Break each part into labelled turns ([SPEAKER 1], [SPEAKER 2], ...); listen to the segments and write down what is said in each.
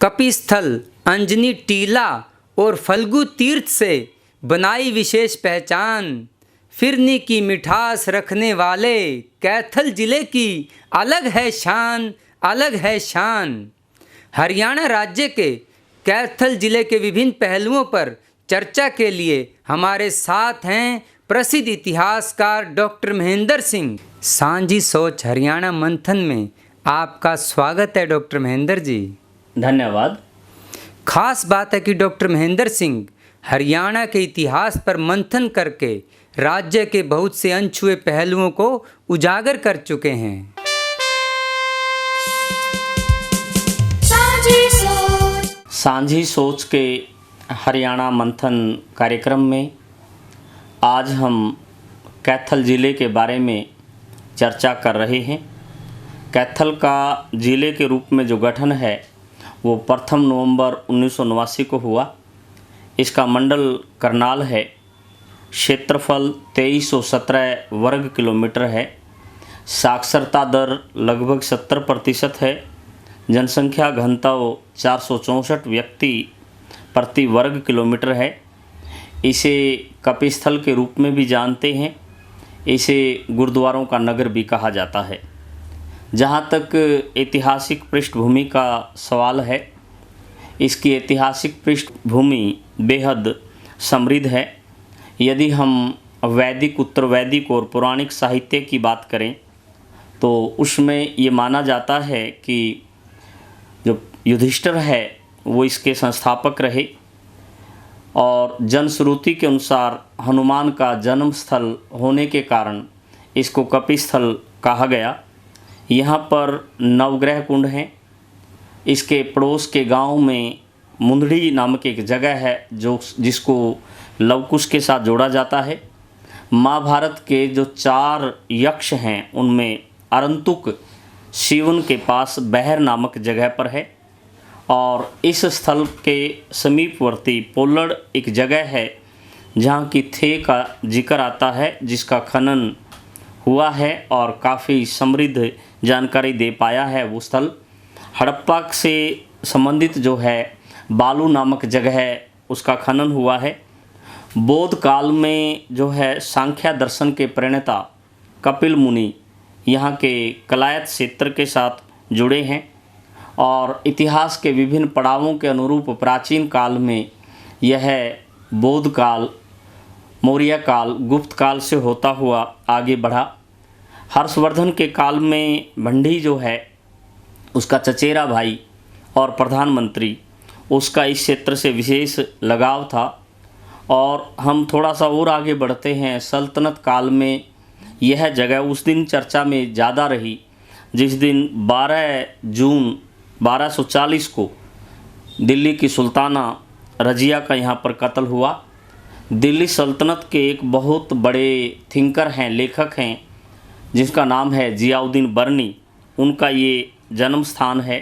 [SPEAKER 1] कपिस्थल, अंजनी टीला और फल्गु तीर्थ से बनाई विशेष पहचान। फिरनी की मिठास रखने वाले कैथल जिले की अलग है शान, अलग है शान। हरियाणा राज्य के कैथल जिले के विभिन्न पहलुओं पर चर्चा के लिए हमारे साथ हैं प्रसिद्ध इतिहासकार डॉक्टर महेंद्र सिंह। सांझी सोच हरियाणा मंथन में आपका स्वागत है डॉक्टर महेंद्र जी।
[SPEAKER 2] धन्यवाद।
[SPEAKER 1] खास बात है कि डॉक्टर महेंद्र सिंह हरियाणा के इतिहास पर मंथन करके राज्य के बहुत से अनछुए पहलुओं को उजागर कर चुके हैं।
[SPEAKER 2] सांझी सोच के हरियाणा मंथन कार्यक्रम में आज हम कैथल ज़िले के बारे में चर्चा कर रहे हैं। कैथल का ज़िले के रूप में जो गठन है वो 1 नवंबर 1989 को हुआ। इसका मंडल करनाल है। क्षेत्रफल 2317 वर्ग किलोमीटर है। साक्षरता दर लगभग 70% है। जनसंख्या घनत्व 464 व्यक्ति प्रति वर्ग किलोमीटर है। इसे कपिस्थल के रूप में भी जानते हैं। इसे गुरुद्वारों का नगर भी कहा जाता है। जहाँ तक ऐतिहासिक पृष्ठभूमि का सवाल है, इसकी ऐतिहासिक पृष्ठभूमि बेहद समृद्ध है। यदि हम वैदिक, उत्तर वैदिक और पौराणिक साहित्य की बात करें तो उसमें ये माना जाता है कि जो युधिष्ठिर है वो इसके संस्थापक रहे और जनश्रुति के अनुसार हनुमान का जन्म स्थल होने के कारण इसको कपिस्थल कहा गया। यहाँ पर नवग्रह कुंड हैं। इसके पड़ोस के गांव में मुंदड़ी नामक एक जगह है जिसको लवकुश के साथ जोड़ा जाता है। महाभारत के जो 4 यक्ष हैं उनमें अरंतुक शिवन के पास बहर नामक जगह पर है और इस स्थल के समीपवर्ती पोलड़ एक जगह है जहाँ की थे का जिक्र आता है, जिसका खनन हुआ है और काफ़ी समृद्ध जानकारी दे पाया है। वो स्थल हड़प्पा से संबंधित जो है बालू नामक जगह है उसका खनन हुआ है। बौद्ध काल में जो है सांख्या दर्शन के प्रणेता कपिल मुनि यहाँ के कलायत क्षेत्र के साथ जुड़े हैं और इतिहास के विभिन्न पड़ावों के अनुरूप प्राचीन काल में यह बौद्ध काल, मौर्य काल, गुप्त काल से होता हुआ आगे बढ़ा। हर्षवर्धन के काल में भंडी जो है उसका चचेरा भाई और प्रधानमंत्री, उसका इस क्षेत्र से विशेष लगाव था। और हम थोड़ा सा और आगे बढ़ते हैं। सल्तनत काल में यह जगह उस दिन चर्चा में ज़्यादा रही जिस दिन 12 जून 1240 को दिल्ली की सुल्ताना रजिया का यहाँ पर कत्ल हुआ। दिल्ली सल्तनत के एक बहुत बड़े थिंकर हैं, लेखक हैं, जिसका नाम है जियाउद्दीन बर्नी। उनका ये जन्म स्थान है।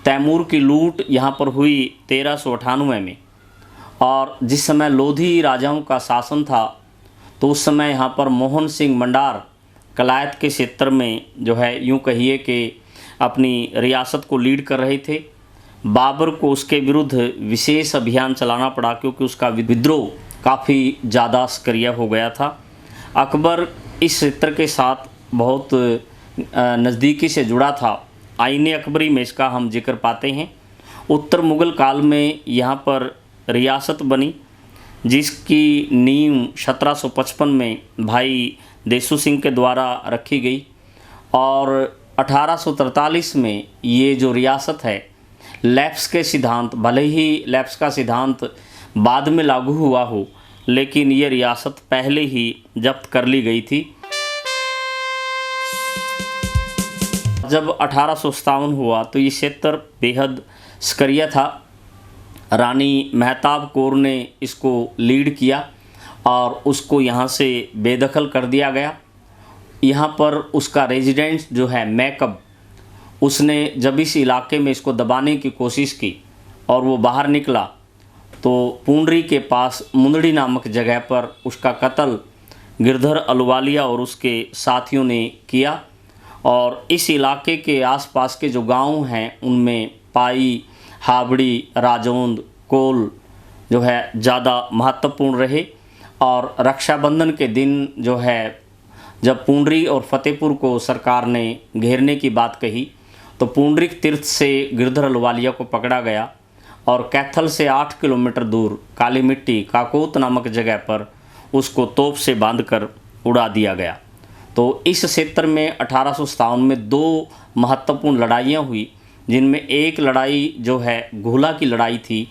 [SPEAKER 2] तैमूर की लूट यहाँ पर हुई 1398 में और जिस समय लोधी राजाओं का शासन था तो उस समय यहाँ पर मोहन सिंह मंडार कलायत के क्षेत्र में जो है यूँ कहिए कि अपनी रियासत को लीड कर रहे थे। बाबर को उसके विरुद्ध विशेष अभियान चलाना पड़ा क्योंकि उसका विद्रोह काफ़ी ज़्यादा सक्रिय हो गया था। अकबर इस क्षेत्र के साथ बहुत नज़दीकी से जुड़ा था। आईने अकबरी में इसका हम जिक्र पाते हैं। उत्तर मुग़ल काल में यहाँ पर रियासत बनी जिसकी नींव 1755 में भाई देसू सिंह के द्वारा रखी गई और 1843 में ये जो रियासत है लैप्स के सिद्धांत, भले ही लैप्स का सिद्धांत बाद में लागू हुआ हो, लेकिन ये रियासत पहले ही जब्त कर ली गई थी। जब 1857 हुआ तो ये क्षेत्र बेहद सक्रिय था। रानी महताब कौर ने इसको लीड किया और उसको यहाँ से बेदखल कर दिया गया। यहाँ पर उसका रेजिडेंट जो है मैकब, उसने जब इस इलाके में इसको दबाने की कोशिश की और वो बाहर निकला तो पूंडरी के पास मुंदड़ी नामक जगह पर उसका कत्ल गिरधर अलवालिया और उसके साथियों ने किया और इस इलाके के आसपास के जो गांव हैं उनमें पाई, हावड़ी, राजौंद, कोल जो है ज़्यादा महत्वपूर्ण रहे। और रक्षाबंधन के दिन जो है जब पुंडरी और फतेहपुर को सरकार ने घेरने की बात कही तो पुंडरीक तीर्थ से गिरधर अहलुवालिया को पकड़ा गया और कैथल से 8 किलोमीटर दूर काली मिट्टी काकोत नामक जगह पर उसको तोप से बांधकर उड़ा दिया गया। तो इस क्षेत्र में 1857 में 2 महत्वपूर्ण लड़ाइयाँ हुई, जिनमें एक लड़ाई जो है घोला की लड़ाई थी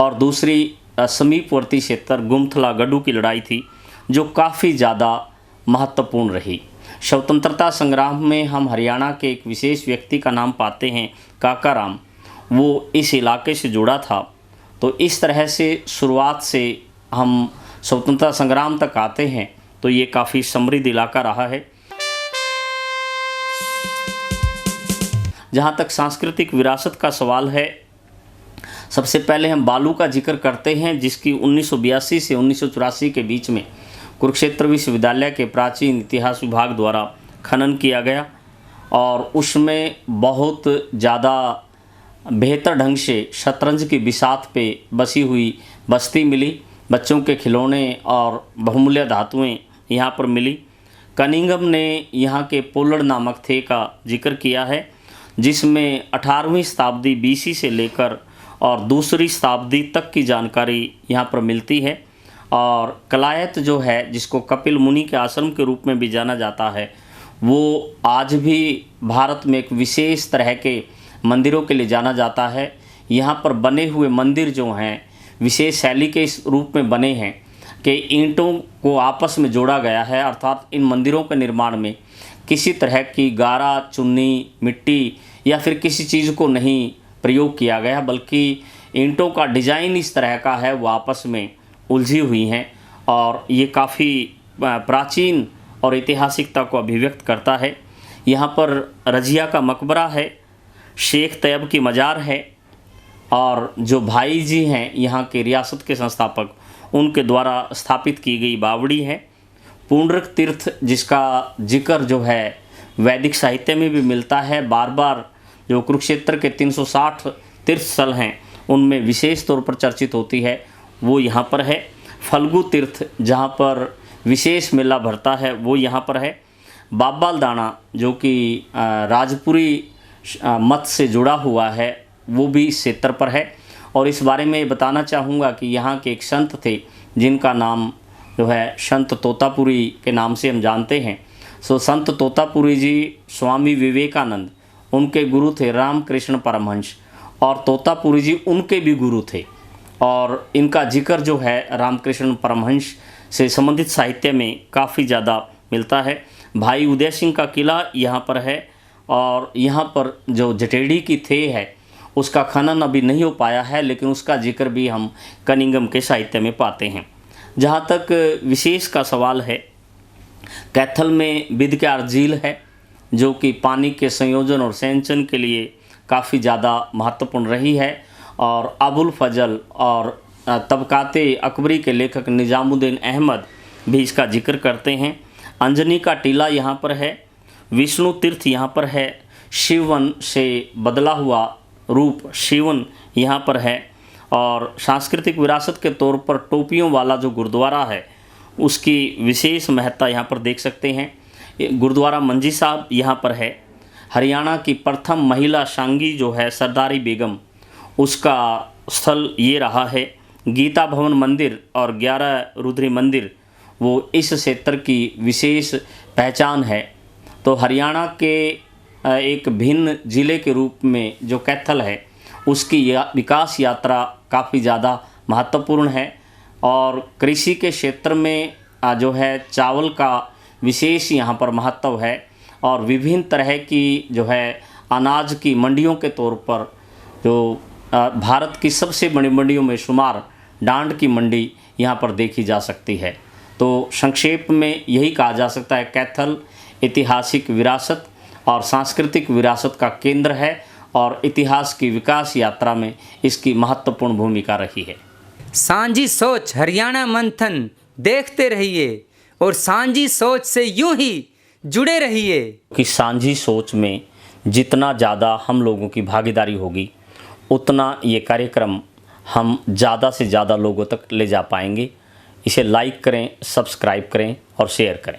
[SPEAKER 2] और दूसरी समीपवर्ती क्षेत्र गुमथला गड्ढू की लड़ाई थी, जो काफ़ी ज़्यादा महत्वपूर्ण रही। स्वतंत्रता संग्राम में हम हरियाणा के एक विशेष व्यक्ति का नाम पाते हैं, काका राम। वो इस इलाके से जुड़ा था। तो इस तरह से शुरुआत से हम स्वतंत्रता संग्राम तक आते हैं तो ये काफ़ी समृद्ध इलाका रहा है। जहाँ तक सांस्कृतिक विरासत का सवाल है, सबसे पहले हम बालू का जिक्र करते हैं, जिसकी 1982 से 1984 के बीच में कुरुक्षेत्र विश्वविद्यालय के प्राचीन इतिहास विभाग द्वारा खनन किया गया और उसमें बहुत ज़्यादा बेहतर ढंग से शतरंज की बिसात पे बसी हुई बस्ती मिली। बच्चों के खिलौने और बहुमूल्य धातुएं यहाँ पर मिली। कनिंघम ने यहाँ के पोलड़ नामक थे का जिक्र किया है, जिसमें 18वीं शताब्दी BC से लेकर और दूसरी शताब्दी तक की जानकारी यहाँ पर मिलती है। और कलायत जो है, जिसको कपिल मुनि के आश्रम के रूप में भी जाना जाता है, वो आज भी भारत में एक विशेष तरह के मंदिरों के लिए जाना जाता है। यहाँ पर बने हुए मंदिर जो हैं विशेष शैली के इस रूप में बने हैं कि ईंटों को आपस में जोड़ा गया है, अर्थात इन मंदिरों के निर्माण में किसी तरह की गारा, चुन्नी, मिट्टी या फिर किसी चीज़ को नहीं प्रयोग किया गया, बल्कि ईंटों का डिज़ाइन इस तरह का है, वो आपस में उलझी हुई हैं और ये काफ़ी प्राचीन और ऐतिहासिकता को अभिव्यक्त करता है। यहाँ पर रजिया का मकबरा है, शेख तैयब की मज़ार है और जो भाई जी हैं यहाँ के रियासत के संस्थापक, उनके द्वारा स्थापित की गई बावड़ी है। पुंडरक तीर्थ, जिसका जिक्र जो है वैदिक साहित्य में भी मिलता है, बार बार जो कुरुक्षेत्र के 360 तीर्थ स्थल हैं उनमें विशेष तौर पर चर्चित होती है, वो यहाँ पर है। फल्गु तीर्थ, जहाँ पर विशेष मेला भरता है, वो यहाँ पर है। बाबाल दाना, जो कि राजपुरी मत से जुड़ा हुआ है, वो भी इस क्षेत्र पर है। और इस बारे में बताना चाहूँगा कि यहाँ के एक संत थे, जिनका नाम जो है संत तोतापुरी के नाम से हम जानते हैं। सो संत तोतापुरी जी स्वामी विवेकानंद, उनके गुरु थे रामकृष्ण परमहंस, और तोतापुरी जी उनके भी गुरु थे। और इनका जिक्र जो है रामकृष्ण परमहंस से संबंधित साहित्य में काफ़ी ज़्यादा मिलता है। भाई उदय सिंह का किला यहाँ पर है और यहाँ पर जो जटेड़ी की थे है, उसका खनन अभी नहीं हो पाया है, लेकिन उसका जिक्र भी हम कनिंघम के साहित्य में पाते हैं। जहाँ तक विशेष का सवाल है, कैथल में बिदक्यार झील है, जो कि पानी के संयोजन और सेंचन के लिए काफ़ी ज़्यादा महत्वपूर्ण रही है। और अबुल फजल और तबकाते अकबरी के लेखक निजामुद्दीन अहमद भी इसका जिक्र करते हैं। अंजनी का टीला यहाँ पर है। विष्णु तीर्थ यहाँ पर है। शिवन से बदला हुआ रूप शिवन यहाँ पर है। और सांस्कृतिक विरासत के तौर पर टोपियों वाला जो गुरुद्वारा है, उसकी विशेष महत्ता यहाँ पर देख सकते हैं। गुरुद्वारा मंजी साहब यहाँ पर है। हरियाणा की प्रथम महिला सांगी जो है सरदारी बेगम, उसका स्थल ये रहा है। गीता भवन मंदिर और 11 रुद्री मंदिर, वो इस क्षेत्र की विशेष पहचान है। तो हरियाणा के एक भिन्न ज़िले के रूप में जो कैथल है, उसकी विकास यात्रा काफ़ी ज़्यादा महत्वपूर्ण है। और कृषि के क्षेत्र में जो है चावल का विशेष यहाँ पर महत्व है। और विभिन्न तरह की जो है अनाज की मंडियों के तौर पर, जो भारत की सबसे बड़ी मंडियों में शुमार डांड की मंडी यहाँ पर देखी जा सकती है। तो संक्षेप में यही कहा जा सकता है, कैथल ऐतिहासिक विरासत और सांस्कृतिक विरासत का केंद्र है और इतिहास की विकास यात्रा में इसकी महत्वपूर्ण भूमिका रही है।
[SPEAKER 1] सांझी सोच हरियाणा मंथन देखते रहिए और सांझी सोच से यूं ही जुड़े रहिए।
[SPEAKER 2] कि सांझी सोच में जितना ज़्यादा हम लोगों की भागीदारी होगी, उतना ये कार्यक्रम हम ज़्यादा से ज़्यादा लोगों तक ले जा पाएंगे। इसे लाइक करें, सब्सक्राइब करें और शेयर करें।